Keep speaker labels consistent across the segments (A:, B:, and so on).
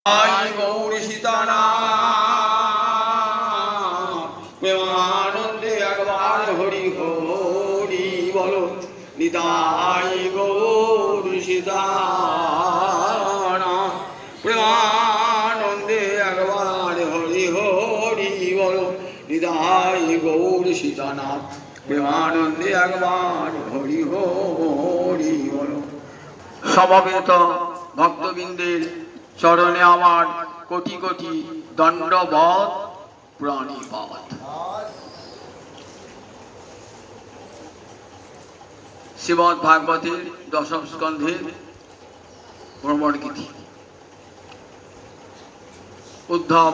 A: आई गौर सीताराम प्रेमानंदे अखबार हरि हरि बोलो निताई गौर सीताराम प्रेमानंदे अखबार हरि हरि बोलो निताई गौर सीताराम प्रेमानंदे अखबार हरि हरि बोलो। समवेत भक्तबिंदेर चरणे आमार कोटि कोटि दंडवत प्रणिपात। श्रीमद् भागवतेर दशम स्कंधेर भ्रमण गीति। उद्धव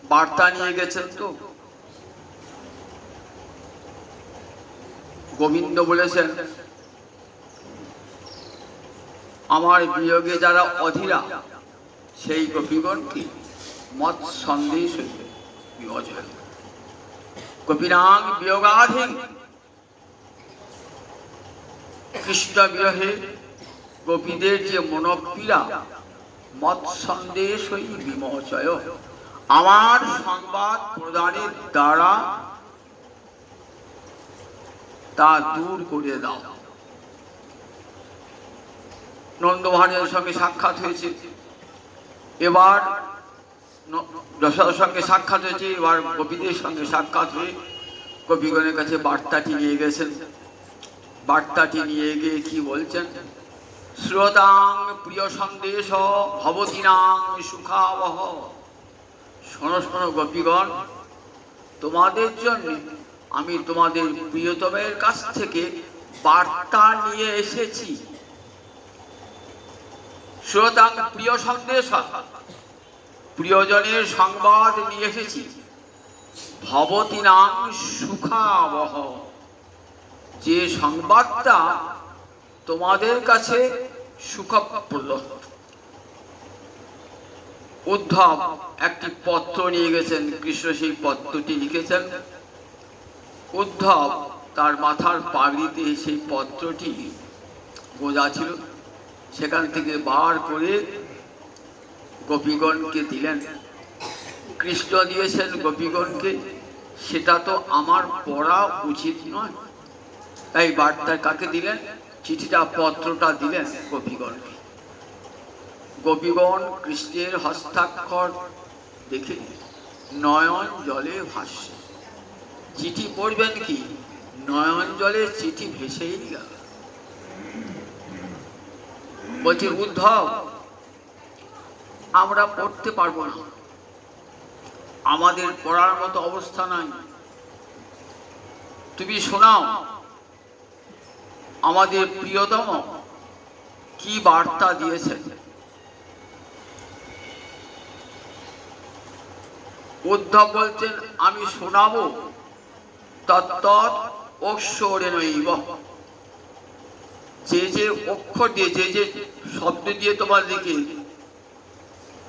A: बार्ता निये गेছেন তো गोविंद বলেছেন আমার বিয়োগে যারা অধীরা সেই গোপীগণ কি মত সন্দেশ বিয়োজন গোপীনাং বিয়োগাধীন কৃষ্ণ বিরহে গোপীদের যে মনোপীড়া মত সন্দেশ বিমোচয় আমার সংবাদ প্রদানের দ্বারা তা দূর করে দাও। নন্দ মহারাজের সঙ্গে সাক্ষাৎ হয়েছে, এবার যশোদার সঙ্গে সাক্ষাৎ হয়েছে, এবার গোপীদের সঙ্গে সাক্ষাৎ হয়ে গোপীগণের কাছে বার্তাটি নিয়ে গেছেন। বার্তাটি নিয়ে গিয়ে কি বলছেন? শ্রোতাং প্রিয় সন্দেশ ভবতীনাং সুখাবহ। শোনো শোনো গোপীগণ, তোমাদের জন্য আমি তোমাদের প্রিয়তমের কাছ থেকে বার্তা নিয়ে এসেছি। শ্রোতাং প্রিয় সন্দেশ, প্রিয়জনের সংবাদ নিয়ে এসেছি। ভবতীনাং সুখাবহ, যে সংবাদটা তোমাদের কাছে সুখপ্রদ। উদ্ধব একটি পত্র নিয়ে গেছেন, কৃষ্ণ সেই পত্রটি লিখেছেন। উদ্ধব তার মাথার পাগড়িতে সেই পত্রটি গোজা ছিল, সেখান থেকে বার করে গোপীগণকে দিলেন। কৃষ্ণ দিয়েছেন গোপীগণকে, সেটা তো আমার পড়া উচিত নয়, তাই বার্তা কাকে দিলেন? চিঠিটা পত্রটা দিলেন গোপীগণকে। গোপীগণ কৃষ্ণের হস্তাক্ষর দেখে নয়ন জলে ভাসছে। চিঠি পড়বেন কি, নয়ন জলে চিঠি ভেসেই গেল। বলছি উদ্ধব, আমরা পড়তে পারবো না, আমাদের পড়ার মতো অবস্থা নাই, তুমি শোনাও আমাদের প্রিয়তম কি বার্তা দিয়েছেন। উদ্ধব বলছেন আমি শোনাবো তত্ত্ব অক্ষরেণৈব। যে যে অক্ষর দিয়ে যে যে শব্দ দিয়ে তোমাদেরকে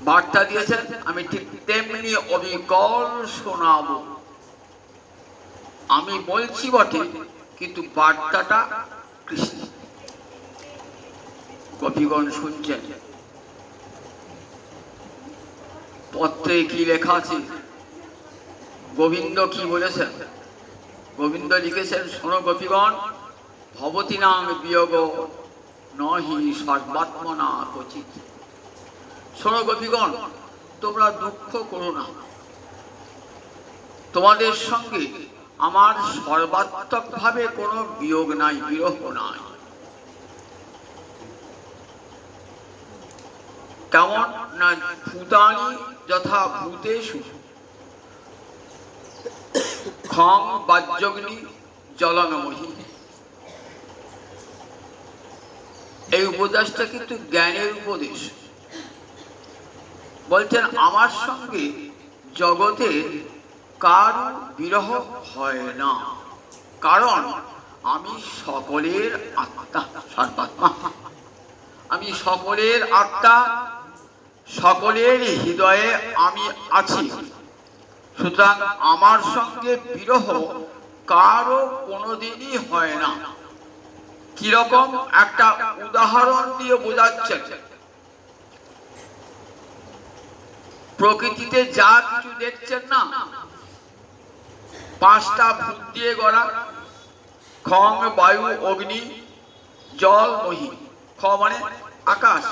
A: বার্তা দিয়েছেন আমি ঠিক তেমনি অবিকল শোনাবো। আমি বলছি বটে, কিন্তু বার্তাটা কৃষ্ণ। গোপীগণ শুনছেন। পত্রে কি লেখা আছে, গোবিন্দ কি বলেছেন? গোবিন্দ লিখেছেন, শোনো গোপীগণ, ভবতীনাং বিয়োগ নহি সর্বাত্মনা কচিত। শোনো গোপীগণ, তোমরা দুঃখ করো না, তোমাদের সঙ্গে আমার সর্বাত্মক ভাবে কোনো বিয়োগ নাই, বিরহ নাই। কেমন না, ভূতানি যথা ভূতেষু খং বাজ্যগ্নি জলনমহি। এই উপদেশটা কিন্তু জ্ঞানের উপদেশ। বলছেন আমার সঙ্গে জগতের কারো বিরহ হয় না, কারণ আমি সকলের আত্মা, সর্বাত্মা। আমি সকলের আত্মা, সকলের হৃদয়ে আমি আছি। সুতরাং আমার সঙ্গে বিরহ কারো কোনোদিনই হয় না। কিরকম একটা উদাহরণ দিয়ে বোঝাচ্ছেন। প্রকৃতিতে যা কিছু দেখছেন না, পাঁচটা ভূত দিয়ে গড়া, খং, বায়ু, অগ্নি, জল, মহি। খ মানে আকাশ,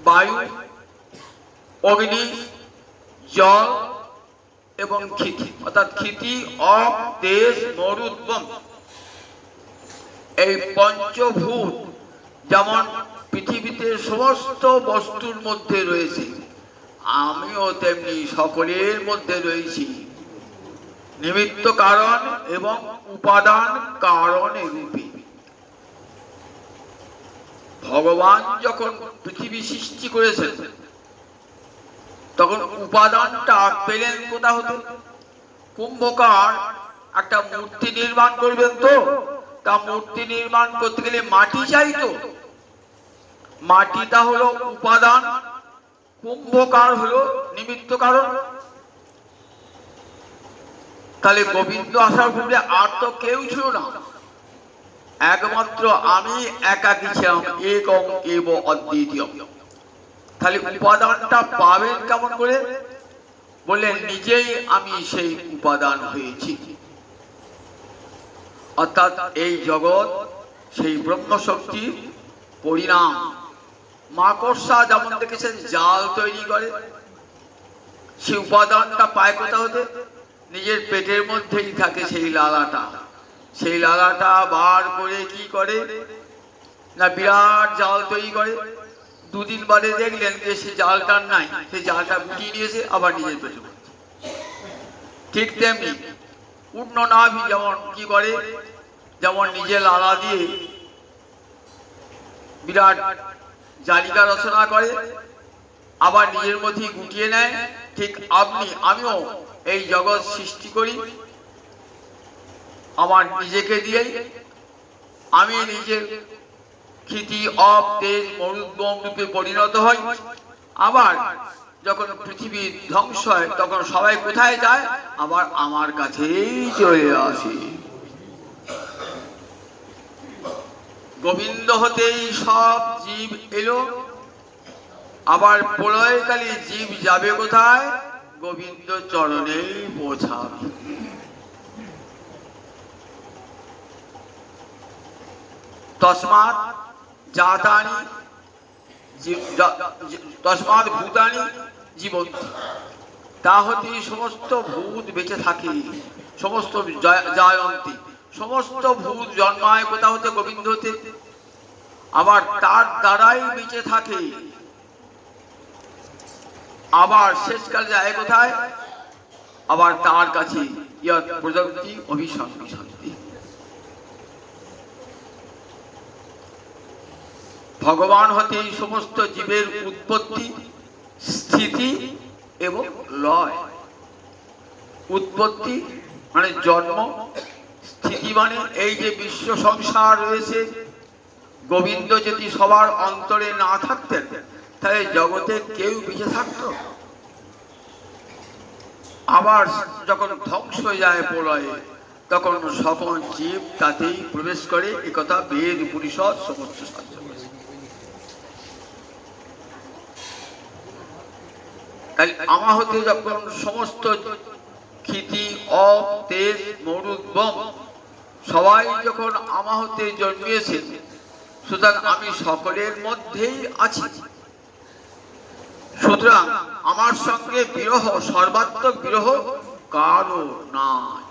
A: বায়ু, অগ্নি, জল এবং ক্ষিতি, অর্থাৎ ক্ষিতি, অপ, তেজ, মরুদ্গম। এই পঞ্চভূত যেমন পৃথিবীতে সমস্ত বস্তুর মধ্যে রয়েছে, আমিও তেমনি সকলের মধ্যে রয়েছি নিমিত্ত কারণ এবং উপাদান কারণে রূপে। ভগবান যখন পৃথিবী সৃষ্টি করেছেন তখন উপাদানটা পেলেন কোথা হতে? কুম্ভকার একটা মূর্তি নির্মাণ করবেন, তো তা মূর্তি নির্মাণ করতে গেলে মাটি চাইতো, মাটিটা হলো উপাদান, কুম্ভকার হলো নিমিত্ত কারণ। তাহলে গোবিন্দ আসার পূর্বে আর তো কেউ ছিল না, একমাত্র আমি একাকী ছিলাম, একং এব অদ্বিতীয়। তাহলে উপাদানটা পাবেন কেমন করে? বললেন নিজেই আমি সেই উপাদান হয়েছি। অর্থাৎ এই জগৎ সেই ব্রহ্মশক্তির পরিণাম। মাকড়সা যেমন দেখেছেন জাল তৈরি করে, সেই উপাদানটা পায় কোথা হতে? নিজের পেটের মধ্যেই থাকে সেই লালাটা, সেই লালাটা বার করে কি করে না বিরাট জাল তৈরি করে। দুদিন বাদে দেখলেন যে সে জালটার নাই, সেই জালটা গুটিয়ে নিয়েছে আবার নিজের পেটে। ঠিক তেমনি পূর্ণ নাভি যেমন কি করে, যেমন নিজে লালা দিয়ে বিরাট জালিকা রচনা করে আবার নিজের মধ্যে গুটিয়ে নেয়, ঠিক আমিও এই জগৎ সৃষ্টি করি আমার নিজেকে দিয়েই। আমি নিজের ক্ষিতি, অপ, তেজ, মরুদ্গম রূপে পরিণত হই। আবার যখন পৃথিবী ধ্বংস হয় তখন সবাই কোথায় যায়? আবার আমার কাছেই চলে আসে। গোবিন্দ হতেই সব জীব এলো, আবার প্রলয়কালে জীব যাবে কোথায়? গোবিন্দ চরণেই পৌঁছাবে। তস্মাৎ জাতানি তস্মাৎ ভূতানি জীবন্তি। তা হতে সমস্ত ভূত বেঁচে থাকে, সমস্ত জয়ন্তী, সমস্ত ভূত জন্মায় কোথা হতে? গোবিন্দ হতে। আবার তার দ্বারাই বেঁচে থাকে, আবার শেষকালে যায় কোথায়? আবার তার কাছে ইয়ৎ প্রজাপতি অভিসন্ধিশন্তি। ভগবান হতেই সমস্ত জীবের উৎপত্তি, স্থিতি এবং লয়। উৎপত্তি মানে জন্ম, স্থিতি মানে এই যে বিশ্ব সংসার রয়েছে, গোবিন্দ যদি সবার অন্তরে না থাকতেন তাহলে জগতে কেউ বেঁচে থাকতো? আবার যখন ধ্বংস হয়ে যায় প্রলয়ে তখন সকল জীব তাতেই প্রবেশ করে, একথা বেদ উপনিষদ সমস্ত শাস্ত্র বলেছে। তাই আমা হতে যখন সমস্ত ক্ষিতি, অপ, তেজ, মরুদ্গম সবাই যখন আমা হতে জন্মিয়েছে, সুতরাং আমি সকলের মধ্যেই আছি। সুতরাং আমার সঙ্গে বিরহ, সর্বাত্মক বিরহ কারো নাই।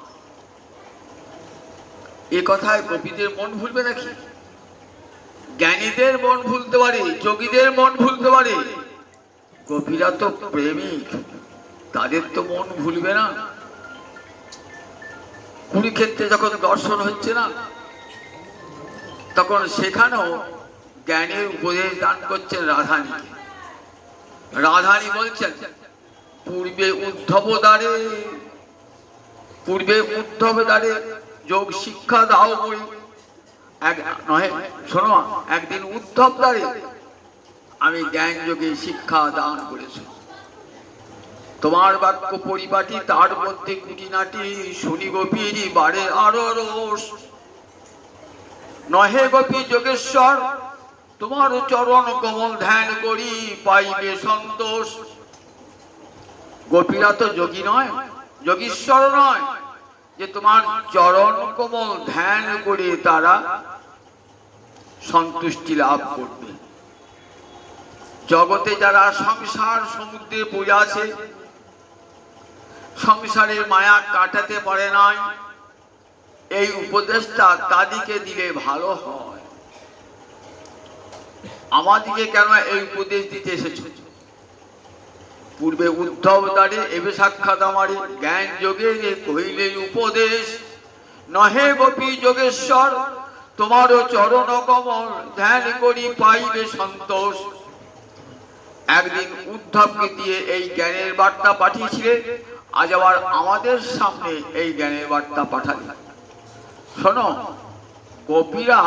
A: এ কথায় গোপীদের মন ভুলবে নাকি? জ্ঞানীদের মন ভুলতে পারে, যোগীদের মন ভুলতে পারে, গোপীরা তো প্রেমিক, তাদের তো মন ভুলবে না। কুরুক্ষেত্রে যখন দর্শন হচ্ছে না তখন সেখানেও জ্ঞানের উপদেশ দান করছেন রাধানীকে। রাধানী বলছেন পূর্বে উদ্ধব দ্বারে যোগ শিক্ষা দাও বই। নহে শোনো, একদিন উদ্ধব দ্বারে আমি জ্ঞান যোগে শিক্ষা দান করেছি। তোমার বাক্য পরিপাটি, তার মধ্যে কুটিনাটি, শুনি গোপীর বারে আরো রোষ। নহে গোপী যোগেশ্বর, তোমার চরণ কমল ধ্যান করি পাইবে সন্তোষ। গোপীরা তো যোগী নয়, যোগীশ্বর নয় যে তোমার চরণ কোমল ধ্যান করে তারা সন্তুষ্টি লাভ করবে। জগতে যারা সংসার সমুদ্রে পড়ে আছে, সংসারের মায়া কাটাতে পারে নাই, এই উপদেশটা তাদিকে দিলে ভালো হয়। আমাদিকে কেন এই উপদেশ দিতে এসেছ? পূর্বে উদ্ধব দ্বারে এবে সাক্ষাৎ আমারে, জ্ঞান যোগে কহিলে উপদেশ, নহে গোপী যোগেশ্বর তোমারও চরণ কমল ধ্যান করি পাইবে সন্তোষ। একদিন উদ্ধবকে দিয়ে এই জ্ঞানের বার্তা পাঠিয়েছিলে, আজ আবার আমাদের সামনে এই জ্ঞানের বার্তা পাঠালে। শোনো, গোপীরা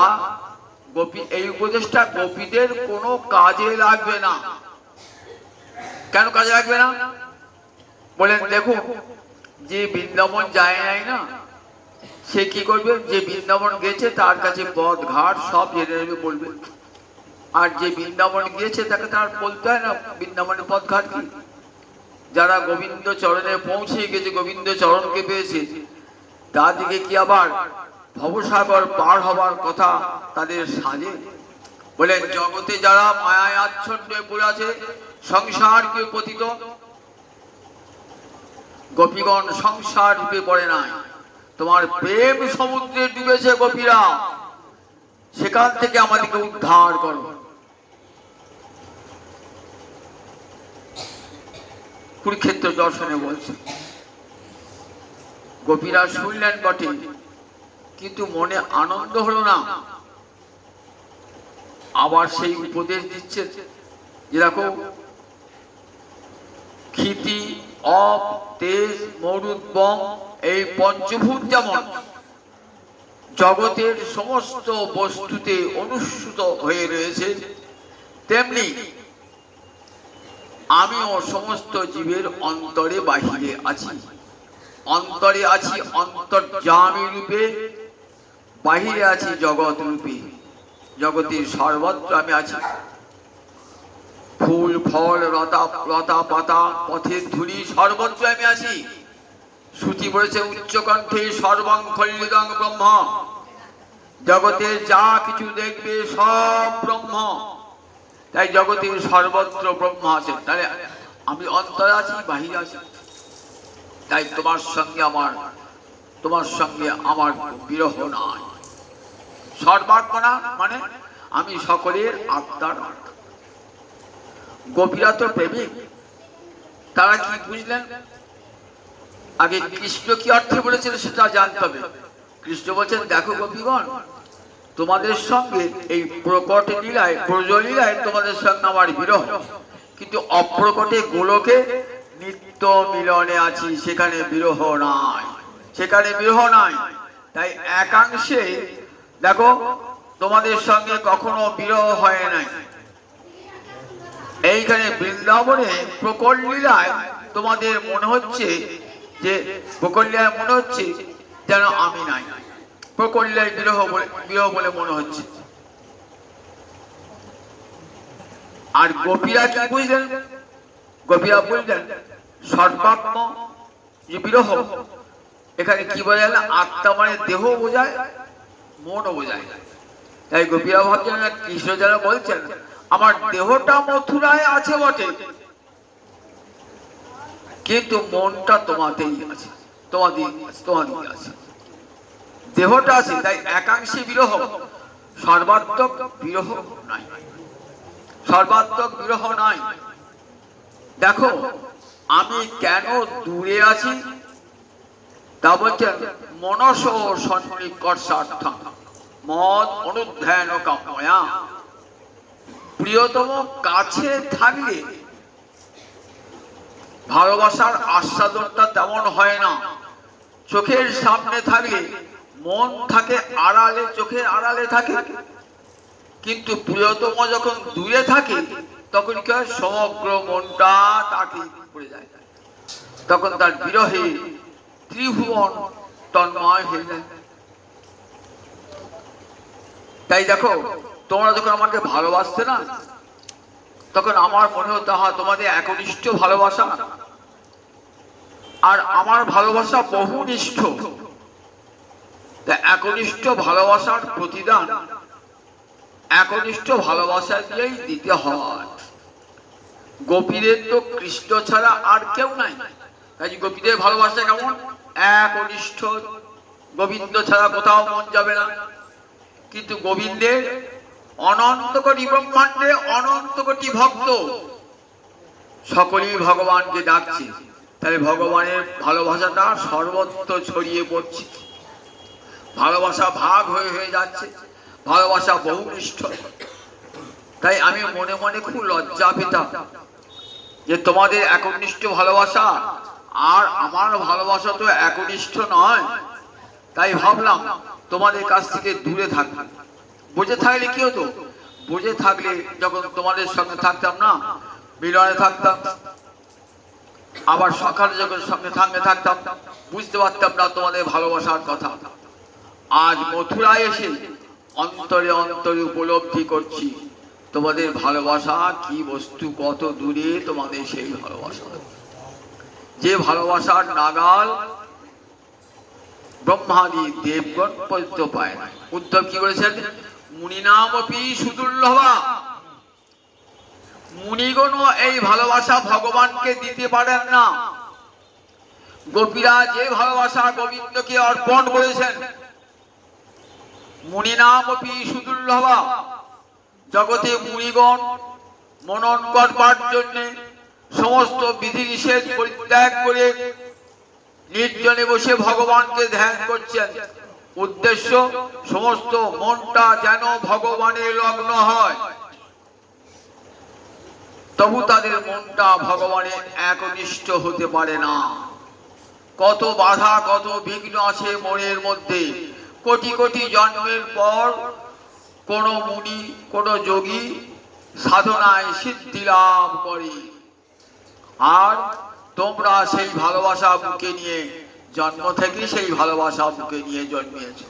A: এই উপদেশটা গোপীদের কোনো কাজে লাগবে না। কেন কাজে লাগবে না বলেন? দেখো, যে বৃন্দাবন যায় নাই না, সে কি করবে? যে বৃন্দাবন গেছে তার কাছে পথ ঘাট সব জেনে নেবে, বলবে। আর যে বৃন্দাবন গিয়েছে তাকে তার বলতে হয় না বৃন্দাবনের পথ ঘাট কি। যারা গোবিন্দ চরণে পৌঁছে গেছে, গোবিন্দ চরণকে পেয়েছে, তাদেরকে কি আবার ভবসাগর পার হবার কথা তাদের সাজে? বলেন, জগতে যারা মায়ায় আচ্ছন্নে পড়ে আছে, সংসার কে পতিত, গোপীগণ সংসার রূপে পড়ে নাই, তোমার প্রেম সমুদ্রে ডুবেছে গোপীরা, সেখান থেকে আমাদেরকে উদ্ধার করো। কুরুক্ষেত্র দর্শনে বলছে। গোপীরা শুনলেন বটে, কিন্তু মনে আনন্দ হলো না। আবার সেই উপদেশ দিচ্ছে যে দেখো, ক্ষিতি অপ তেজ মরুদ্বম এই পঞ্চভূত যেমন জগতের সমস্ত বস্তুতে অনুসূত হয়ে রয়েছে, তেমনি আমিও সমস্ত জীবের অন্তরে বাহিরে আছি। অন্তরে আছি অন্তর্যামী রূপে, বাহিরে আছি জগৎ রূপে। জগতের সর্বত্র আমি আছি। ফুল ফল লতা পাতা পথের ধুলি সর্বত্র আমি আছি। শ্রুতি বলেছে উচ্চকণ্ঠে সর্বং খল্লিদং ব্রহ্ম, জগতের যা কিছু দেখবে সব ব্রহ্ম। তাই জগতের সর্বত্র ব্রহ্ম আছে। তাহলে আমি অন্তরে আছি, বাহিরে আছি। তাই তোমার সঙ্গে আমার বিরহ নাই। সর্বাত্মনা মানে আমি সকলের আত্মার। গোপীরা তো প্রেমিক, তারা কি বুঝলেন? আগে কৃষ্ণ কি অর্থে বলেছেন সেটা জানতে হবে। কৃষ্ণ বলছেন, দেখো গোপীগণ, তোমাদের সঙ্গে এই প্রকট লীলায় ব্রজলীলায় তোমাদের সঙ্গে আমার বিরহ, কিন্তু অপ্রকটে গোলকে নিত্য মিলনে আছি, সেখানে বিরহ নাই, সেখানে বিরহ নাই। তাই একাংশে দেখো তোমাদের সঙ্গে কখনো বিরহ হয় নাই। এইখানে বৃন্দাবনে প্রকট লীলায় তোমাদের মনে হচ্ছে যে প্রকট লীলায় মনে হচ্ছে যেন আমি নাই, প্রকট লীলায় বিরহ বলে মনে হচ্ছে। আর গোপীরা কি বুঝলেন? গোপীরা বুঝলেন সর্বাত্ম যে বিরহ, এখানে কি বোঝায়? আত্মা মানে দেহ বোঝায়, মনও বোঝায়। তাই গোপীরা ভাবছেন কৃষ্ণ যারা বলছেন আমার দেহটা মথুরায় আছে বটে, কিন্তু মনটা তোমাতেই আছে, তোমাদের আছে, দেহটা আছে। তাই একাংশে বিরহ, সর্বাত্মক বিরহ নাই, সর্বাত্মক বিরহ নাই। দেখো আমি কেন দূরে আছি তা বলছেন, মনস সন্নিকর্ষার্থ মদ অনুধ্যান কাময়া। প্রিয়তম কাছে থাকলে ভালোবাসার আস্বাদনটা তেমন হয় না। চোখের সামনে থাকলে মন থাকে আড়ালে, চোখের আড়ালে থাকে, কিন্তু প্রিয়তম যখন দূরে থাকে তখন কি হয়? সমগ্র মনটা তাকে পড়ে যায়, তখন তার বিরহে ত্রিভুবন তন্ময় হয়ে যায়। তাই দেখো, তোমরা যখন আমাকে ভালোবাসতে না, তখন আমার মনে হতো হ্যাঁ তোমাদের একনিষ্ঠ ভালোবাসা, আর আমার ভালোবাসা বহুনিষ্ঠ। একনিষ্ঠ ভালোবাসার প্রতিদান একনিষ্ঠ ভালোবাসা দিয়েই দিতে হয়। গোপীদের তো কৃষ্ণ ছাড়া আর কেউ নাই। কাজে গোপীদের ভালোবাসা কেমন? একনিষ্ঠ। গোবিন্দ ছাড়া কোথাও মন যাবে না। কিন্তু গোবিন্দের অনন্ত কোটি ব্রহ্মাণ্ডে অনন্ত কোটি ভক্ত, সকলেই ভগবানকে ডাকছে। তাহলে ভগবানের ভালোবাসাটা সর্বত্র ছড়িয়ে পড়ছে, ভালোবাসা ভাগ হয়ে হয়ে যাচ্ছে, ভালোবাসা বহুনিষ্ঠ। তাই আমি মনে মনে খুব লজ্জা পেতাম যে তোমাদের একনিষ্ঠ ভালোবাসা আর আমার ভালোবাসা তো একনিষ্ঠ নয়। তাই ভাবলাম তোমাদের কাছ থেকে দূরে থাকবো। বুঝে থাকলে কি হতো? বুঝে থাকলে যখন তোমাদের সঙ্গে থাকতাম না, মিলনে থাকতাম, আবার সকালে যখন সঙ্গে সঙ্গে থাকতাম, বুঝতে পারতাম না তোমাদের ভালোবাসার কথা। আজ মথুরায় এসে অন্তরে অন্তরে উপলব্ধি করছি তোমাদের ভালোবাসা কি বস্তু, কত দূরে তোমাদের সেই ভালোবাসা, যে ভালোবাসার নাগাল ব্রহ্মাদি দেবগণ পর্যন্ত পায় না। উদ্ধব কি করেছেন? মুনিনামপি সুদুর্লভা। মুনিগণও এই ভালোবাসা ভগবানকে দিতে পারেন না। গোপীরা যে ভালোবাসা গোবিন্দকে অর্পণ করেছেন, মুনিনামপি সুদুর্লভা। জগতে মুনিগণ মনন করবার জন্য সমস্ত বিধিনিষেধ পরিত্যাগ করে নির্জনে বসে ভগবানকে ধ্যান করছেন। উদ্দেশ্য সমস্ত মনটা যেন ভগবানের লগ্ন হয়। তবু তাদের মনটা ভগবানের একনিষ্ঠ হতে পারে না। কত বাধা, কত বিঘ্ন আছে মনের মধ্যে। কোটি কোটি জন্মের পর কোন মুনি, কোন যোগী সাধনায় সিদ্ধি লাভ করে, আর তোমরা সেই ভালোবাসা বুকে নিয়ে জন্ম থেকে সেই ভালোবাসা বুকে নিয়ে জন্মিয়েছ।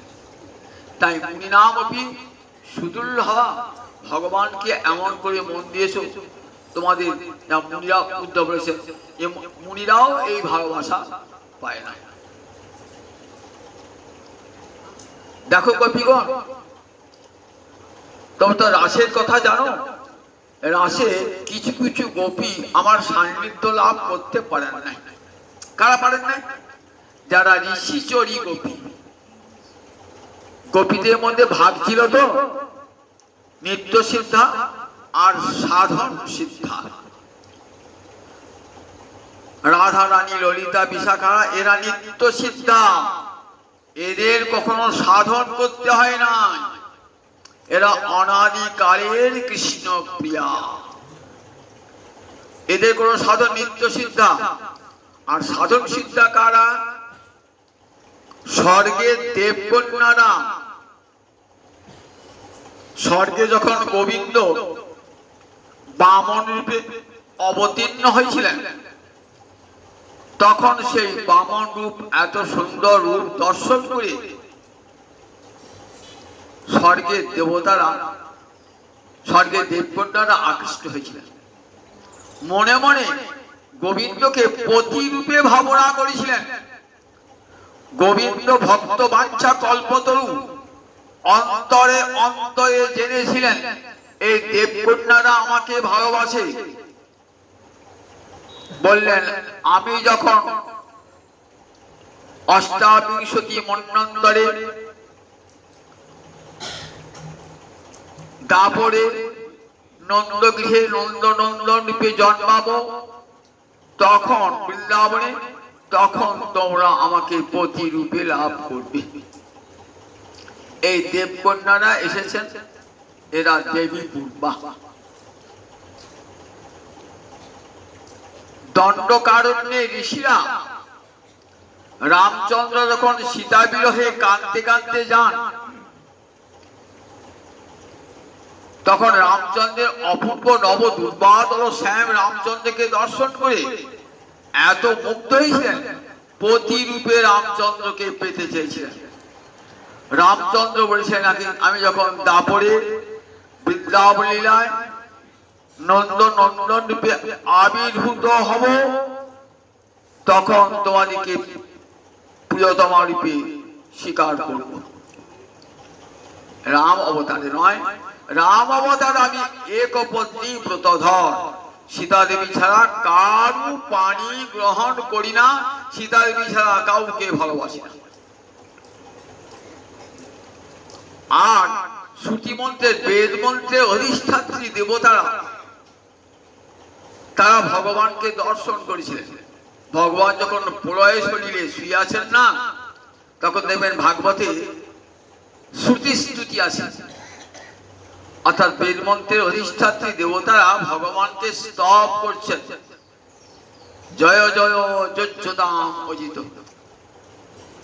A: তাই মুনি নামপি সুদুর্লভা। ভগবানকে এমন করে মন দিয়েছ তোমাদের মুনিরা, উদ্ধব বলেছে মুনিরাও এই ভালোবাসা পায় না। দেখো গোপীগণ, তোমরা তো রাসের কথা জানো। রাসে কিছু কিছু গোপী আমার সান্নিধ্য লাভ করতে পারেন নাই। কারা পারেন নাই? যারা ঋষিচরী গোপী। গোপীদের মধ্যে ভাগ ছিল তো নিত্য সিদ্ধা আর সাধন সিদ্ধা। রাধা রানী, ললিতা, বিশাখা এরা নিত্য সিদ্ধা। এদের কখনো সাধন করতে হয় না। এরা অনাদিকালের কৃষ্ণ প্রিয়া। এদের কোন সাধন নিত্য সিদ্ধা। আর সাধন সিদ্ধা কারা? স্বর্গের দেবকন্যারা। স্বর্গে যখন গোবিন্দ বামন রূপে অবতীর্ণ হয়েছিলেন, তখন সেই বামন রূপ, এত সুন্দর রূপ দর্শন করে স্বর্গের দেবতারা, স্বর্গের দেবকন্যারা আকৃষ্ট হয়েছিলেন। মনে মনে গোবিন্দকে পতি রূপে ভাবনা করেছিলেন। গোবিন্দ ভক্ত বাঞ্ছা কল্পতরু। অন্তরে অন্তরে জেনেছিলেন এই দেবকন্যারা আমাকে ভালোবাসে। বললেন, আমি যখন অষ্টাবিংশতি মন্বন্তরে দাপরে নন্দগৃহে নন্দনন্দন রূপে জন্মাবো, তখন বৃন্দাবনে, তখন তোমরা আমাকে পতি রূপে লাভ করবে। এই দেবকন্যারা এসেছেন, এরা দেবী পূর্বা। দণ্ডকারণ্যে ঋষিরা রামচন্দ্র যখন সীতা বিরহে কাঁদতে কাঁদতে যান, তখন রামচন্দ্রের অপূর্ব নব দুর্বাদল শ্যাম রামচন্দ্রকে দর্শন করে এত মুগ্ধ হয়েছিলেন, পতি রূপে রামচন্দ্রকে পেতে চেয়েছিলেন। রামচন্দ্র বলেছেন, আমি যখন দাপরে বৃন্দাবন লীলায় নন্দ নন্দন রূপে আবির্ভূত হব, তখন তোমাদিকে প্রিয়তমা রূপে স্বীকার করব। রাম অবতারে নয়, রাম অবতার আমি এক পত্নী ব্রতধর, সীতা দেবী ছাড়া কারু পানি গ্রহণ করি না, সীতা দেবী ছাড়া কাউকে ভালোবাসি না। আর শ্রুতি মন্ত্রের বেদ মন্ত্রের অধিষ্ঠাত্রী দেবতারা তারা ভগবানকে দর্শন করেছিলেন। ভগবান যখন প্রলয় শরীরে শুয়ে আছেন না, তখন দেখবেন ভাগবতে শ্রুতি স্তুতি আছে, অর্থাৎ বেদ মন্ত্রের অধিষ্ঠাত্রী দেবতারা ভগবানকে স্তব করছেন। জয় জয় যোজ্যতাম অজিত,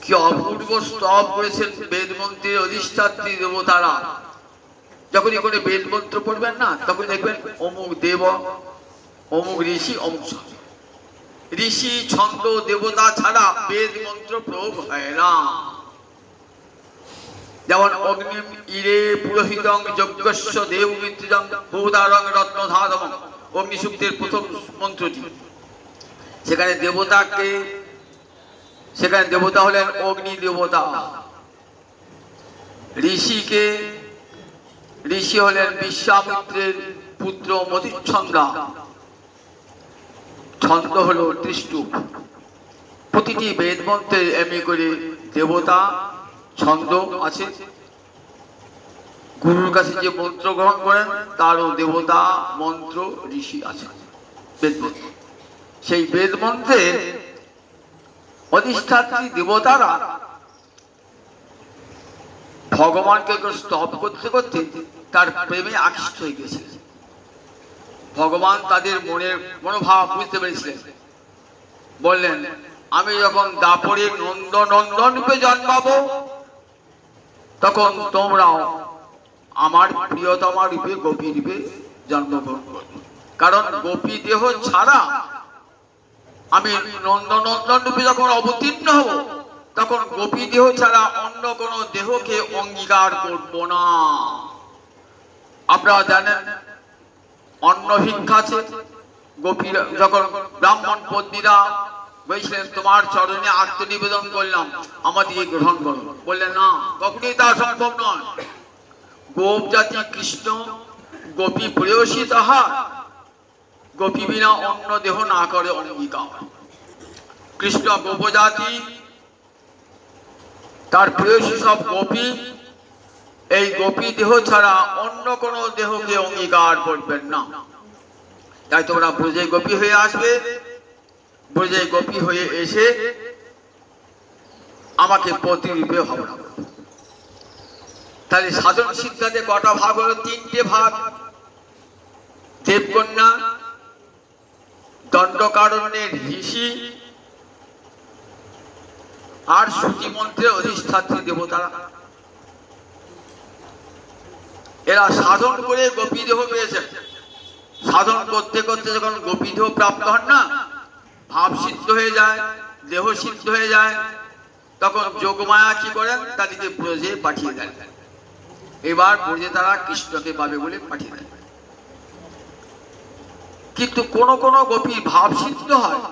A: কি অপূর্ব স্তব করেছেন বেদ মন্ত্রের অধিষ্ঠাত্রী দেবতারা। যখনই করে বেদ মন্ত্র পড়বেন না, তখন দেখবেন অমুক দেব, অমুক ঋষি, অমুক ঋষি ছন্দ দেবতা ছাড়া বেদ মন্ত্র প্রয়োগ হয় না। যেমন অগ্নিম ইরে পুরোহিতং যজ্ঞস্য দেব মৃত্যুজং বহুদারং রত্নধারম, অগ্নিসূক্তের প্রথম মন্ত্রটি। সেখানে দেবতা হলেন অগ্নি দেবতা। ঋষি হলেন বিশ্বামিত্রের পুত্র মধুচ্ছন্দা, ছন্দ হলো ত্রিষ্টুপ। প্রতিটি বেদ মন্ত্রে এমনি করে দেবতা ছন্দ আছে। গুরুর কাছে যে মন্ত্র গ্রহণ করেন তারও দেবতা মন্ত্র ঋষি আছে বেদ মন্ত্র। সেই বেদ মন্ত্রের অধিষ্ঠাত্রী দেবতারা ভগবানকে স্তব করতে করতে তার প্রেমে আকৃষ্ট হয়ে গেছে। ভগবান তাদের মনের মনোভাব বুঝতে পেরেছিলেন, বললেন আমি যখন দাপরে নন্দন রূপে জন্মাবো, তখন তোমরাও আমার প্রিয়তমা রূপে গোপী রূপে জন্মগ্রহণ করবে। কারণ গোপী দেহ ছাড়া আমি নন্দন রূপে যখন অবতীর্ণ হব, তখন গোপী দেহ ছাড়া অন্য কোন দেহকে অঙ্গীকার করব না। আপনারা জানেন অন্ন ভিক্ষা আছে। গোপীরা যখন ব্রাহ্মণ পত্নীরা বলছিলেন তোমার চরণে আত্মনিবেদন করলাম, আমাদেরকে গ্রহণ করো, বললেন না, কখনই তা সম্ভব নয়। গোপ জাতি কৃষ্ণ, গোপী প্রেয়সী তাহার, গোপী বিনা অন্য দেহ না করে অঙ্গীকার। কৃষ্ণ গোপজাতি, তার প্রেয়সী সব গোপী, এই গোপী দেহ ছাড়া অন্য কোন দেহকে অঙ্গীকার করবেন না। তাই তোমরা ব্রজে গোপী হয়ে আসবে, ব্রজে গোপী হয়ে এসে আমাকে প্রতিরূপে ভাবনা করবে। তাহলে সাধন সিদ্ধান্তে কটা ভাগ হলো? তিনটে ভাগ। দেবকন্যা, দণ্ডকারণ্যের ঋষি, আর শ্রুতি মন্ত্রের অধিষ্ঠাত্রী দেবতারা। এরা সাধন করে গোপী দেহ পেয়েছেন। সাধন করতে করতে যখন গোপী দেহ প্রাপ্ত হন না, ভাব সিদ্ধ হয়ে যায়, দেহ সিদ্ধ হয়ে যায়, তখন যোগমায়া কি করেন? তাদেরকে ব্রজে পাঠিয়ে দেন। এবার ব্রজে তারা কৃষ্ণকে পাবে বলে পাঠিয়ে দেন। কিন্তু কোন কোন গোপী ভাব সিদ্ধ হয়,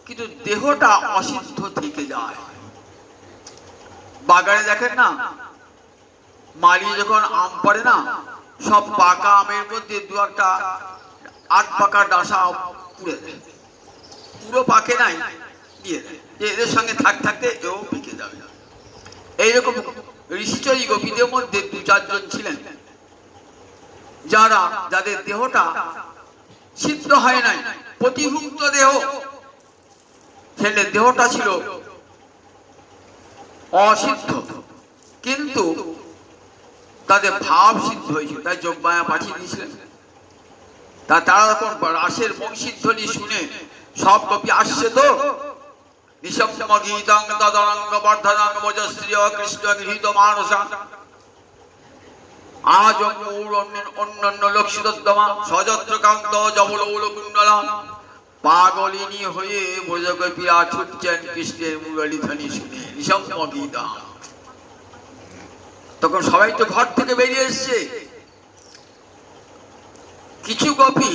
A: কিন্তু দেহটা অসিদ্ধ থেকে যায়। বাগানে দেখেন না, মালি যখন আম পড়ে না, সব পাকা আমের মধ্যে দু একটা আট পাকা ডাসা পুড়ে দেয়, পুরো পাকে নাই দিয়ে দেয়, এদের সঙ্গে থাকতে এও পেকে যাবে। এইরকম ঋষিচরী গোপীদের মধ্যে দু চারজন ছিলেন যাদের দেহটা সিদ্ধ হয় নাই, প্রতিভুক্ত দেহ, ছেলে দেহটা ছিল অসিদ্ধ, কিন্তু তাদের ভাব সিদ্ধ হয়েছিল। তাই যোগমায়া পাঠিয়ে দিয়েছিলেন। তারা যখন রাসের বংশীধ্বনি শুনে সব গোপী আসছে, তো নিঃশব্দম গীতাং তদরঙ্গ বর্ধনাং মজশ্রিয় কৃষ্ণ গৃহীত মানসা আজ অন্যান্য লক্ষিতোদ্যমা সযত্র কান্ত জবলৌল কুণ্ডলা পাগলিনী হয়ে ব্রজগোপীরা ছুটছেন কৃষ্ণের মুরলী ধ্বনি শুনে। নিঃশব্দম গীতা। তখন সবাই তো ঘর থেকে বেরিয়ে এসছে। কিছু গোপী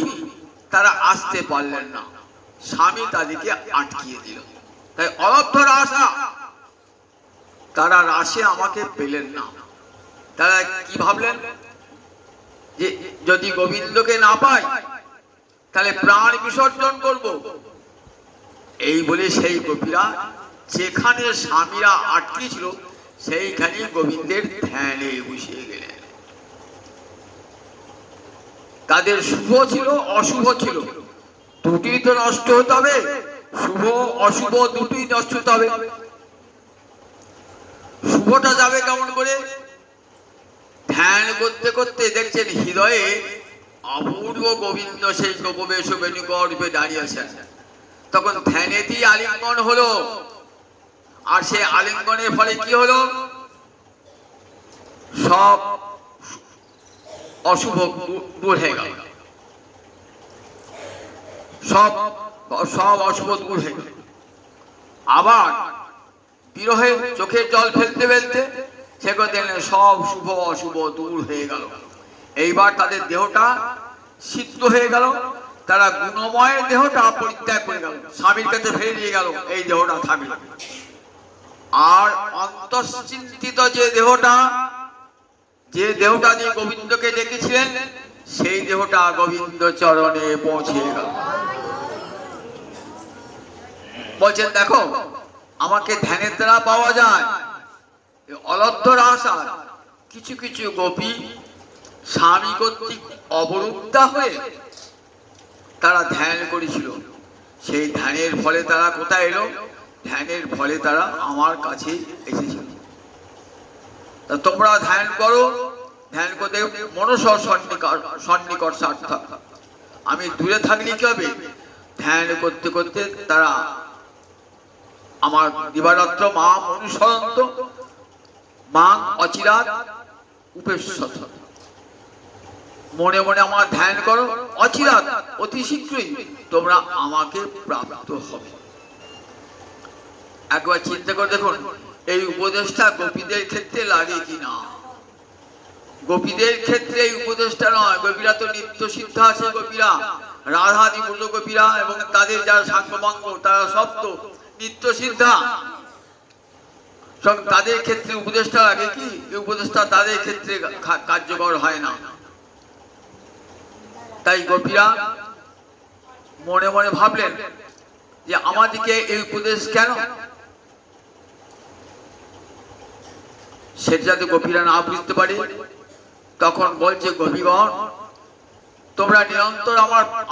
A: তারা আসতে পারলেন না, স্বামী তাদেরকে আটকিয়ে দিল। তাই অলব্ধর আশা, তারা রাসে আমাকে পেলেন না। তারা কি ভাবলেন, যে যদি গোবিন্দকে না পাই তাহলে প্রাণ বিসর্জন করব। এই বলে সেই গোপীরা যেখানে স্বামীরা আটকেছিল সেইখানে গোবিন্দের ধ্যানে বসিয়ে গেলেন। তাদের শুভ ছিল অশুভ ছিল, দুটি তো নষ্ট হতে হবে, শুভ অশুভ দুটোই নষ্ট হতে হবে। শুভটা যাবে কেমন করে? ধ্যান করতে করতে দেখছেন হৃদয়ে অপূর্ব গোবিন্দ সেই গোপবেশ বেণুকর রূপে দাঁড়িয়েছেন। তখন ধ্যানে দিয়ে আলিঙ্গন হলো, আর সেই আলিঙ্গনের ফলে কি হলো? সব অশুভ দূর হয়ে গেল, সব অশুভ দূর হয়ে গেল। আবার বিরহে চোখের জল ফেলতে ফেলতে সেগুলো দেখলেন সব শুভ অশুভ দূর হয়ে গেল। এইবার তাদের দেহটা সিদ্ধ হয়ে গেল, তারা গুণময় দেহটা পরিত্যাগ করে গেল, স্বামীর কাছে ফিরে নিয়ে গেল, এই দেহটা থাকলো। আর অন্তশ্চিন্তিত যে দেহটা দিয়ে গোবিন্দকে ডেকেছিলেন, সেই দেহটা গোবিন্দ চরণে পৌঁছে গেল। বলছেন দেখো, আমাকে ধ্যানের দ্বারা পাওয়া যায়। অলব্ধর আশা কিছু কিছু গোপী স্বামী কর্তৃক অবরুদ্ধা হয়ে তারা ধ্যান করেছিল। সেই ধ্যানের ফলে তারা কোথায় এলো? ধ্যানের ফলে তারা আমার কাছে এসেছিল। তা তোমরা ধ্যান করো, ধ্যান করতে মনসর সন্নিকট সার্থক। আমি দূরে থাকলে কি হবে? ধ্যান করতে করতে তারা আমার দিবারাত্র মা অনুসরন্ত মা অচিরাত উপেক্ষিত। মনে মনে আমার ধ্যান করো, অচিরাত অতি শীঘ্রই তোমরা আমাকে প্রাপ্ত হবে। একবার চিন্তা করে দেখুন, এই উপদেশটা গোপীদের ক্ষেত্রে লাগে কিনা? গোপীদের ক্ষেত্রে এই উপদেশটা নয়। গোপীরা তো নিত্য সিদ্ধ আছে, গোপীরা রাধাদি ব্রজ গোপীরা এবং তাদের যারা সাঙ্গপাঙ্গ তারা সব তো নিত্য সিদ্ধা। তাদের ক্ষেত্রে উপদেশটা লাগে কি? এই উপদেশটা তাদের ক্ষেত্রে কার্যকর হয় না। তাই গোপীরা মনে মনে ভাবলেন যে আমাদেরকে এই উপদেশ কেন? সেটা যাতে গোপীরা না বুঝতে পারে, তখন বলছে গোপীগণ তোমরা নিরন্তর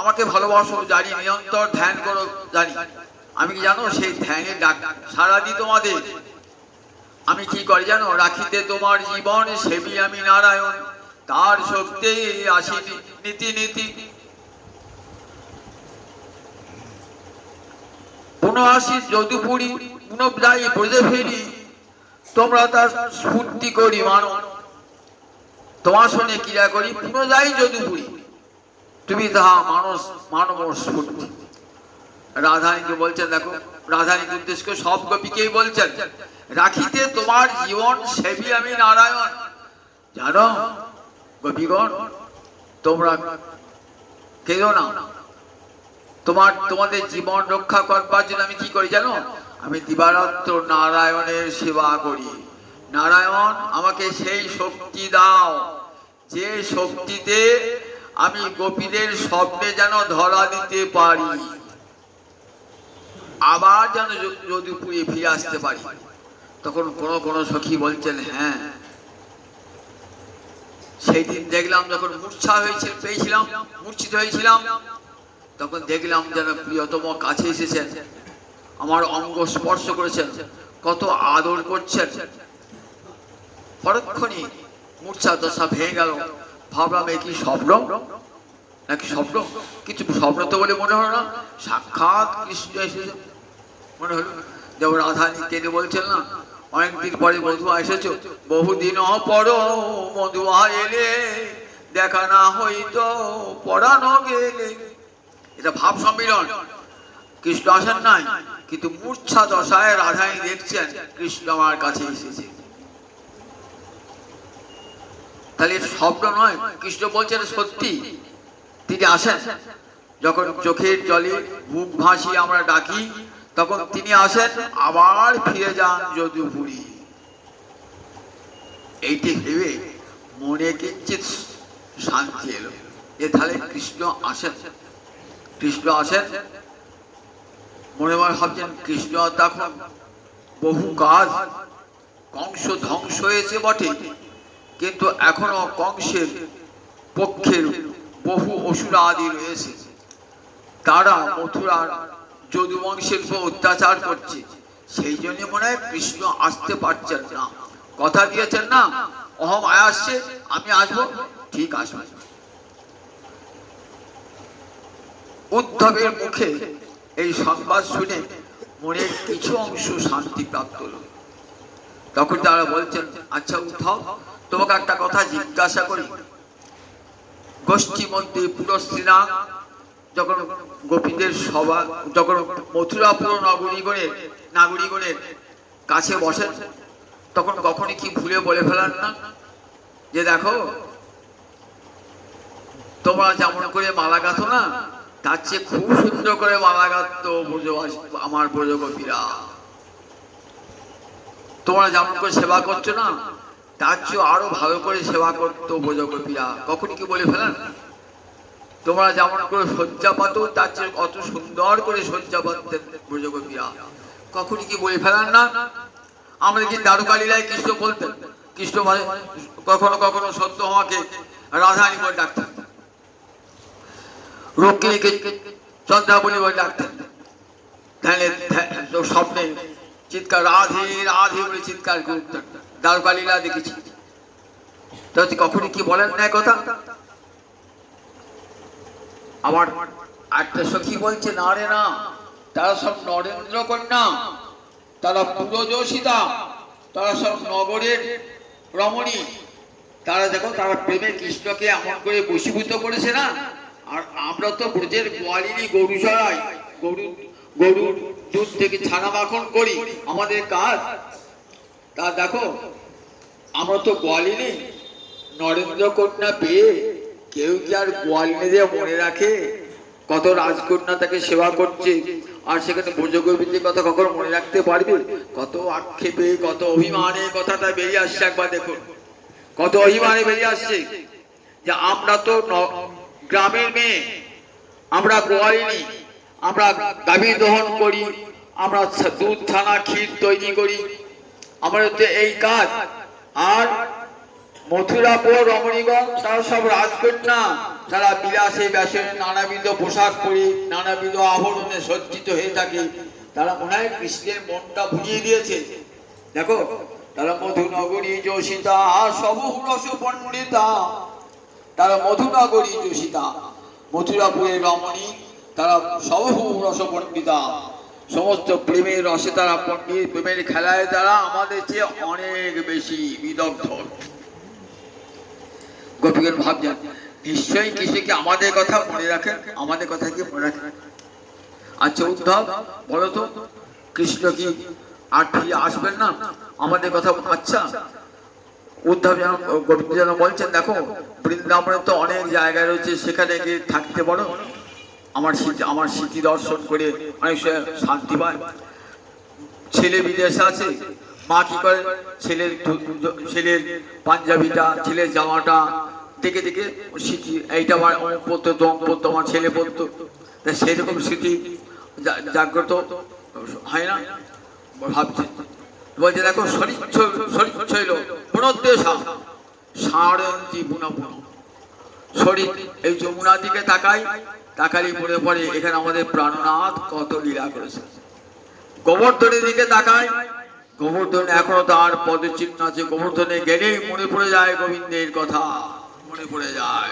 A: আমাকে ভালোবাসো জানি, নিরন্তর ধ্যান করো জানি। আমি কি জানো? সেই ধ্যানে সারা দিই তোমাদের। আমি কি করি জানো? রাখিতে তোমার জীবন সেবি আমি নারায়ণ, তার শক্তি আসি নীতি নীতি। পুনঃ আসি যদুপুরী, পুনঃ যাই ব্রজে ফিরি, তোমরা তার স্ফূর্তি করি মানো। তোমার সঙ্গে ক্রিয়া করি, পুনঃ যাই যদুপুরী, তুমি তাহা মানব স্ফূর্তি। রাধারানীকে বলছেন, দেখো রাধারানীর উদ্দেশ্য সব গোপীকেই বলছেন, রাখিতে তোমার জীবন সেবি আমি নারায়ণ। জানো গোপীগণ, তোমরা কেঁদো না। তোমাদের জীবন রক্ষা করবার জন্য আমি কি করি জানো? আমি দিবারাত্র নারায়ণের সেবা করি। নারায়ণ আমাকে সেই শক্তি দাও, যে শক্তিতে আমি গোপীদের স্বপ্নে যেন ধরা দিতে পারি, আবার যেন যদুপুরে ফিরে আসতে পারি। তখন কোন সখী বলছেন, হ্যাঁ সেই দিন দেখলাম যখন মূর্ছিত হয়েছিলাম, তখন দেখলাম যেন প্রিয়তম কাছে এসেছেন, আমার অঙ্গ স্পর্শ করেছেন, কত আদর করছেন। পরক্ষণে মূর্ছা দশা ভেঙে গেল। ভাবলাম এ কি স্বপ্ন নাকি স্বপ্ন? কিছু স্বপ্ন তো বলে মনে হলো না, সাক্ষাৎ কৃষ্ণ এসেছে মনে হলো। যেমন রাধারানী কেঁদে বলছেন না, অনেকদিন পরে মধুয়া এসেছো, বহুদিন পর মধুয়া এলে, দেখা না হইতো পড়ানো গেলে। এটা ভাব সম্মিলন। কৃষ্ণ আসেন নাই, কিন্তু মূর্ছা দশায় রাধারানী দেখছেন কৃষ্ণ আমার কাছে এসেছে। তাহলে স্বপ্ন নয়, কৃষ্ণ বলছেন সত্যি তিনি আসেন। যখন চোখের জলে বুক ভাসিয়ে আমরা ডাকি, তখন তিনি আসেন, আবার ফিরে যান যদুপুরী। এইটি ভেবে মনে কিঞ্চিত শান্তি এলো, এ তাহলে কৃষ্ণ আসেন। কৃষ্ণ আসেন, মনে মনে ভাবছেন কৃষ্ণ তখন বহু কাজ, কংস ধ্বংস হয়েছে বটে, কিন্তু এখনো কংসের পক্ষের বহু অসুর আদি রয়েছে, তারা মথুরার যদুবংশের উপর অত্যাচার করছে। সেই জন্য মনে হয় কৃষ্ণ আসতে পারছেন না। কথা দিয়েছেন না, অহম আয় আসছে, আমি আসবো, ঠিক আসবে। উদ্ধবের মুখে এই সংবাদ শুনে মনের কিছু অংশ শান্তি প্রাপ্ত হল। তখন তারা বলছেন, আচ্ছা উদ্ধব, তোমাকে একটা কথা জিজ্ঞাসা করি। গোষ্ঠী মধ্যে পুরো শ্রীরাম যখন গোপীদের সভা, যখন মথুরাপুর নাগরিকগণের কাছে বসেন, তখন কখনই কি ভুলে বলে ফেলান না যে দেখো, তোমরা যেমন করে মালা গাঁথো না, তার চেয়ে খুব সুন্দর করে মালা গাঁথত আমার ব্রজগোপীরা। তোমরা যেমন করে সেবা করছো না, তার চেয়ে আরো ভালো করে সেবা করতো ব্রজগোপীরা। কখনই কি বলে ফেলেন? তোমরা যেমন করে শয্যা পাতো, তার চেয়ে কত সুন্দর করে শয্যা পাতেন ব্রজগোপীরা। কখনই কি বলে ফেলেন না? আমাদের কি দ্বারকালীলায় কৃষ্ণ বলতেন, কৃষ্ণ মানে কখনো কখনো সত্য আমাকে রাধারানী বলে ডাকতেন, রুক্মিণীকে চন্দ্রাবলী বলে ডাকতেন, স্বপ্নে চিৎকার রাধে রাধে বলে চিৎকার করতেন। দ্বারকালীলা দেখেছি। তাহলে কখনই কি বলেন না কথা? আমার একটা সখী বলছে, না রে না, তারা সব নরেন্দ্র কন্যা, তারা পুরজোষিতা, তারা সব নগরের রমণী। তারা দেখো, তারা প্রেমে কৃষ্ণকে এমন করে বশীভূত করেছে না। আর আমরা তো ব্রজের গোয়ালিনী, গরু চড়াই, গরুর দুধ থেকে ছানা মাখন করি, আমাদের কাজ। তা দেখো, আমরা তো গোয়ালিনী, নরেন্দ্র কন্যা পেয়ে কেউ কি আর গোয়ালিনীদের মনে রাখে? কত রাজকন্যা তাকে সেবা করছে, আর সেখানে ব্রজগোপীদের কথা কখনো মনে রাখতে পারবে? কত আক্ষেপে, কত অভিমানে কথাটা বেরিয়ে আসছে। একবার দেখুন, কত অভিমানে বেরিয়ে আসছে যে আমরা তো গ্রামের মেয়ে, আমরা গোয়ালিনী, আমরা গাভী দহন করি, আমরা দুধ ছানা ক্ষীর তৈরি করি, আমাদের তো এই কাজ। আর মথুরাপুর রমণীগণ তারা সব রাজকন্যা, তারা বিলাসে ব্যাসনে নানাবিধ পোশাক পরে নানাবিধ আভরণে সজ্জিত হয়ে থাকে। তারা মনে হয় কৃষ্ণের মনটা ভুলিয়ে দিয়েছে। দেখো, তারা মধুনগরী যোষিতা সবহুরস পণ্ডিতা, তারা মধুনগরী যোষিতা, মথুরাপুরের রমণী, তারা সবহুরস পণ্ডিতা, সমস্ত প্রেমের রসে তারা পণ্ডিত, প্রেমের খেলায় তারা আমাদের চেয়ে অনেক বেশি বিদগ্ধ। গোপীগণ ভাবছেন, নিশ্চয়ই কৃষ্ণকে আমাদের কথা মনে রাখেন, আমাদের কথা কি মনে রাখেন? আচ্ছা উদ্ধব, বলো তো, কৃষ্ণ কি আর ফিরে আসবেন না আমাদের কথা? আচ্ছা উদ্ধব যেন, গোবিন্দ যেন বলছেন, দেখো বৃন্দাবনে তো অনেক জায়গা রয়েছে, সেখানে গিয়ে থাকতে পারো, আমার স্মৃতি দর্শন করে অনেক শান্তি পায়। ছেলে বিদেশে আছে, মা কি করে, ছেলের পাঞ্জাবিটা, ছেলের জামাটা দেখে দেখে স্মৃতি, এইটা পড়তো, পড়তো, আমার ছেলে পড়তো, সেরকম স্মৃতি জাগ্রত হয় না? ভাবছে, বলছে দেখো, শরীর এই যমুনার দিকে তাকালি পড়ে পড়ে এখানে আমাদের প্রাণনাথ কত লীলা করেছে। গোবর্ধনের দিকে তাকায়, গোবর্ধন এখনো তার পদচিহ্ন আছে, গোবর্ধনে গেলেই মনে পড়ে যায় গোবিন্দের কথা, মনে পড়ে যায়।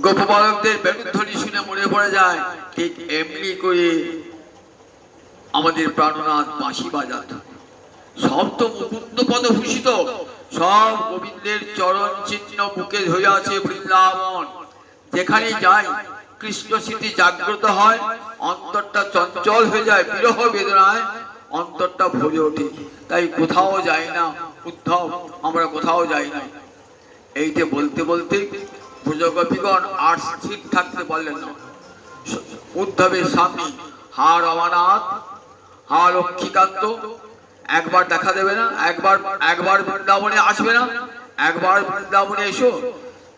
A: গোপবালকদের বেণুধ্বনি শুনে মনে পড়ে যায়, ঠিক এমনি করে আমাদের প্রাণনাথ বাঁশি বাজাত। সব তো মুকুন্দ পদভূষিত, সব গোবিন্দের চরণ চিহ্ন বুকে ধরে আছে বৃন্দাবন। যেখানে যাই কৃষ্ণ স্মৃতি জাগ্রত হয়, অন্তরটা চঞ্চল হয়ে যায়, বিরহ বেদনায় অন্তরটা ভরে ওঠে। তাই কোথাও যাই না উদ্ধব, আমরা কোথাও যাই না। এইটা বলতে বলতে ব্রজগোপীগণ আর স্থির থাকতে পারলেন না। উদ্ধবের সামনে হা রমানাথ, হা লক্ষ্মীকান্ত, একবার দেখা দেবে না? একবার বৃন্দাবনে আসবে না? একবার বৃন্দাবনে এসো,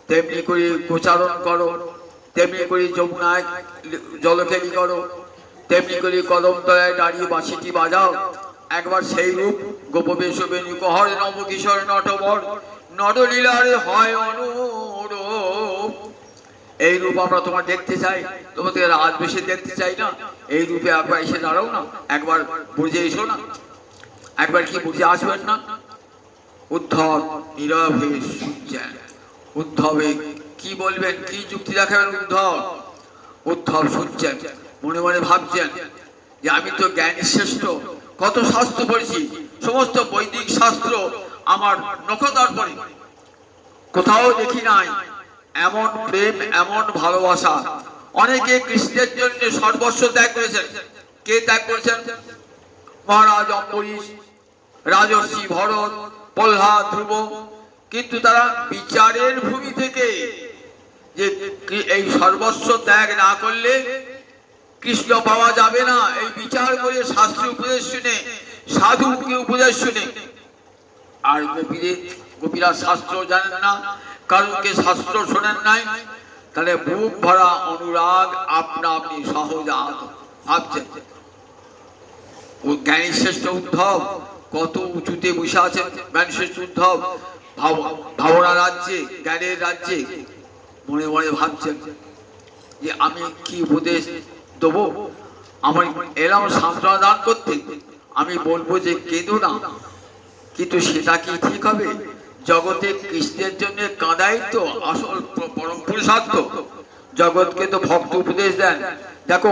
A: তেমনি করে গোচারণ করো, তেমনি করে যমুনায় জলকেলি করো, তেমনি করে কদম তলায় দাঁড়িয়ে বাঁশিটি বাজাও। একবার সেই রূপ গোপবেশ বেণু কহরে নবকিশোর নটবর নটলীলারে হয় অনুরূপ। এই রূপ আমরা তোমার দেখতে চাই, তোমাদের রাত বেশি দেখতে চাই না? এই রূপে একবার এসে দাঁড়াও না, একবার বুঝে এসো না। একবার কি বুঝে আসবেন না? উদ্ধব নীরবে শুনছেন। উদ্ধবে কি বলবেন, কি যুক্তি দেখাবেন? উদ্ধব শুনছেন, মনে মনে ভাবছেন যে আমি তো জ্ঞানী শ্রেষ্ঠ, কত শাস্ত্র পড়েছি, সমস্ত বৈদিক শাস্ত্র আমার নখদর্পণে, কোথাও দেখি নাই এমন প্রেম, এমন ভালোবাসা। অনেকে কৃষ্ণের জন্য সর্বস্ব ত্যাগ করেছেন। কে ত্যাগ করেছেন? মহারাজ অম্বরীশ, রাজর্ষি ভরত, প্রহ্লাদ, ধ্রুব। কিন্তু তারা বিচারের ভূমি থেকে যে এই সর্বস্ব ত্যাগ না করলে কৃষ্ণ পাওয়া যাবে না, এই বিচার করে শাস্ত্রী উপদেশ শুনে, সাধুকে উপদেশ শুনে। আর গোপীরা শাস্ত্র জানেন না, কারণকে শাস্ত্র শোনেন নাই, তাহলে বুক ভরা অনুরাগ আপনা আপনি সহজাত ভাবছেন। ও জ্ঞানী শ্রেষ্ঠ উদ্ধব কত উঁচুতে বসে আছেন। জ্ঞানী শ্রেষ্ঠ উদ্ধব ভাবনা রাজ্যে, জ্ঞানের রাজ্যে মনে মনে ভাবছেন যে আমি কি উপদেশ দেবো? আমার এলাম সান্ত্বনা দান করতে, আমি বলবো যে কেঁদো না, কিন্তু সেটা কি ঠিক হবে? জগতে কৃষ্ণের জন্য কাঁদাই তো আসল পরম পুরুষার্থ। জগৎকে তো ভক্ত উপদেশ দেন, দেখো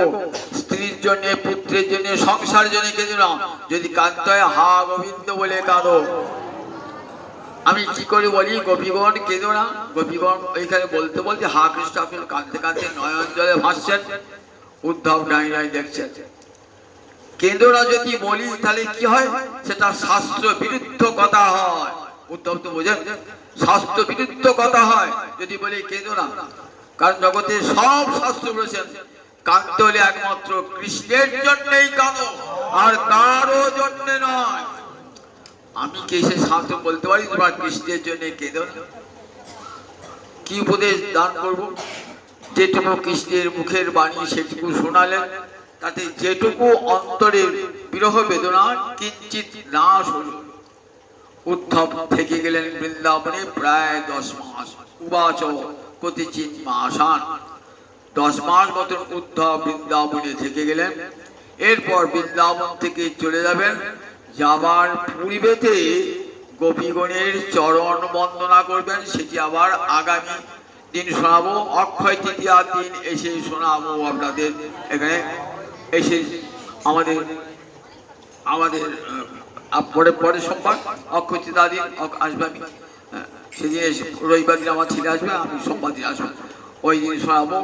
A: স্ত্রীর জন্য, পুত্রের জন্য, সংসারের জন্য কেঁদো না, যদি কাঁদতে হয় হা গোবিন্দ বলে কাঁদো। আমি কি করে বলি গোপীগণ কেঁদো না? গোপীগণ ওইখানে বলতে বলতে হা কৃষ্ণ আপনি কাঁদতে কাঁদতে নয়ন জলে ভাসছেন। উদ্ধব দাঁড়িয়ে দেখছেন। কেঁদো না যদি বলি তাহলে কি হয়? সেটা শাস্ত্র বিরুদ্ধ কথা হয়। উদ্ধব তো বোঝেন, শাস্ত্র বিরুদ্ধ কথা হয় যদি বলি কেঁদো না। কারণ জগতে সব শাস্ত্র বলেছেন কাঁদতে হলে একমাত্র কৃষ্ণের জন্যই কাঁদো, আর কারো জন্য নয়। আমি কি সে শাস্ত্র বলতে পারি তোমার কৃষ্ণের জন্য কেঁদো না? কি উপদেশ দান করবো? যেটুকু কৃষ্ণের মুখের বাণী সেটুকু শোনালেন, তাতে যেটুকু অন্তরের বিরহ বেদনা কিঞ্চিত নাশ হল। উদ্ধব থেকে গেলেন বৃন্দাবনে প্রায় 10 মাস। উবাচ কতিচিৎ মাসান। 10 মাস মতন উদ্ধব বৃন্দাবনে থেকে গেলেন। এরপর বৃন্দাবন থেকে চলে যাবেন। যাবার পূর্বেতে গোপীগণের চরণ বন্দনা করবেন, সেটি আবার আগামী দিন শোনাবো। অক্ষয় তৃতীয়ার দিন এসে শোনাবো আপনাদের। এখানে এসে আমাদের পরে সোমবার অক্ষয় তৃতীয়া দিন আসবে। আমি সেদিন রবিবার দিন আমার ছেলে আসবে, আমি সোমবার দিন আসবো, ওই দিন শোনাবো।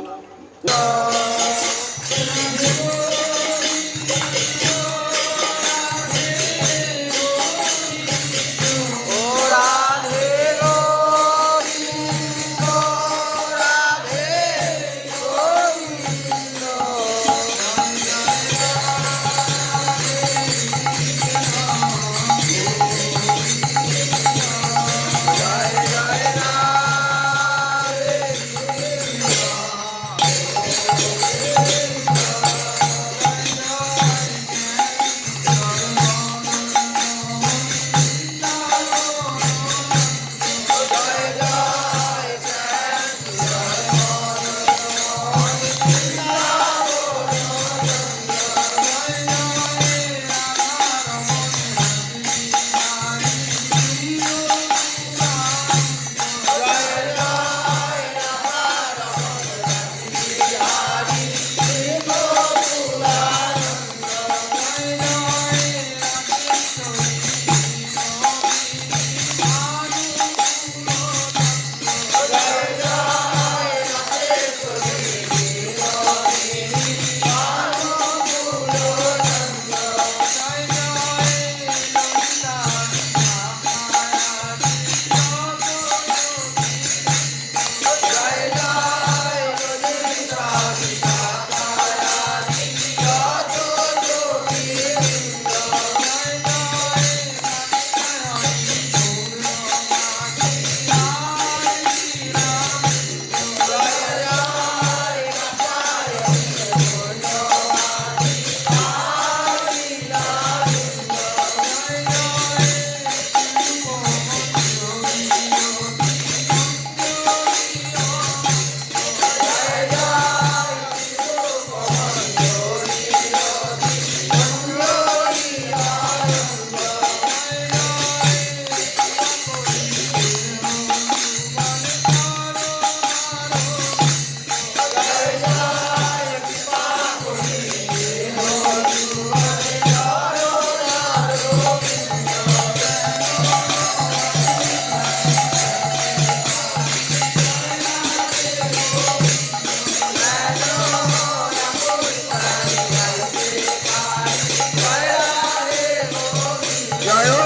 B: জয়